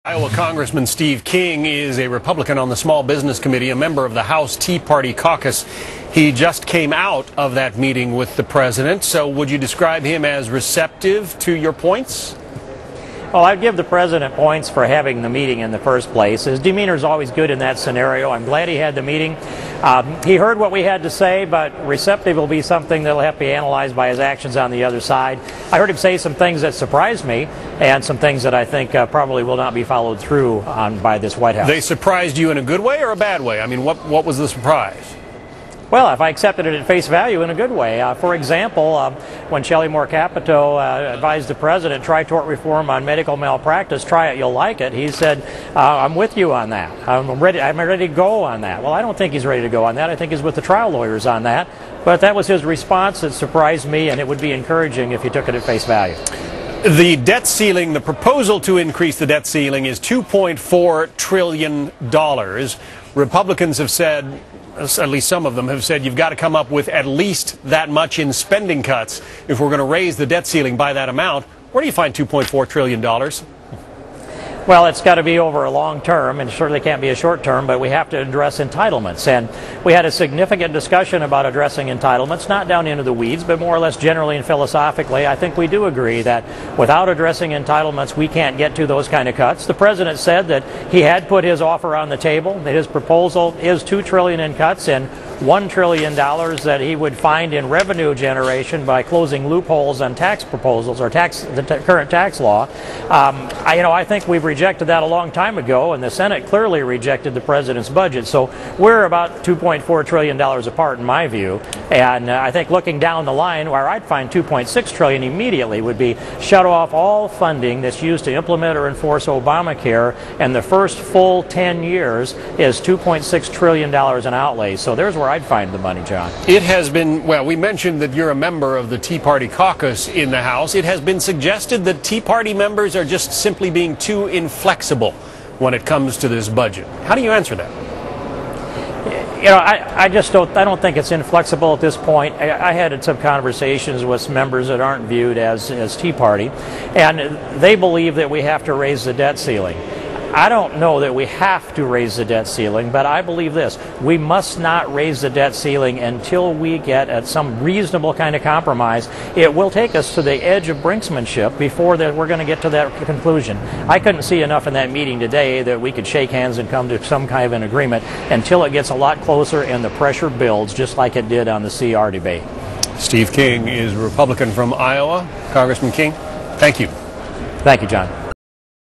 Iowa Congressman Steve King is a Republican on the Small Business Committee, a member of the House Tea Party caucus. He just came out of that meeting with the president. So would you describe him as receptive to your points? Well, I'd give the president points for having the meeting in the first place. His demeanor is always good in that scenario. I'm glad he had the meeting. He heard what we had to say, but receptive will be something that will have to be analyzed by his actions on the other side. I heard him say some things that surprised me and some things that I think probably will not be followed through on by this White House. They surprised you in a good way or a bad way? I mean, what was the surprise? Well, if I accepted it at face value, in a good way. For example, when Shelley Moore Capito advised the president, try tort reform on medical malpractice, try it, you'll like it, he said, I'm with you on that. I'm ready to go on that. Well, I don't think he's ready to go on that. I think he's with the trial lawyers on that. But that was his response that surprised me, and it would be encouraging if you took it at face value. The debt ceiling, the proposal to increase the debt ceiling is $2.4 trillion. Republicans have said, at least some of them have said, you've got to come up with at least that much in spending cuts if we're going to raise the debt ceiling by that amount. Where do you find $2.4 trillion? Well, it's got to be over a long term, and certainly can't be a short term, but we have to address entitlements. And we had a significant discussion about addressing entitlements, not down into the weeds, but more or less generally and philosophically. I think we do agree that without addressing entitlements, we can't get to those kind of cuts. The president said that he had put his offer on the table, that his proposal is $2 trillion in cuts and $1 trillion that he would find in revenue generation by closing loopholes on tax proposals or the current tax law. I think we've rejected that a long time ago, and the Senate clearly rejected the president's budget. So we're about $2.4 trillion apart in my view. And I think looking down the line, where I'd find $2.6 trillion immediately would be shut off all funding that's used to implement or enforce Obamacare, and the first full 10 years is $2.6 trillion in outlays. So there's where I'd find the money, John. It has been, well, we mentioned that you're a member of the Tea Party caucus in the House. It has been suggested that Tea Party members are just simply being too inflexible when it comes to this budget. How do you answer that? I don't think it's inflexible at this point. I had some conversations with members that aren't viewed as Tea Party, and they believe that we have to raise the debt ceiling. I don't know that we have to raise the debt ceiling, but I believe this. We must not raise the debt ceiling until we get at some reasonable kind of compromise. It will take us to the edge of brinksmanship before that we're going to get to that conclusion. I couldn't see enough in that meeting today that we could shake hands and come to some kind of an agreement until it gets a lot closer and the pressure builds, just like it did on the CR debate. Steve King is a Republican from Iowa. Congressman King, thank you. Thank you, John.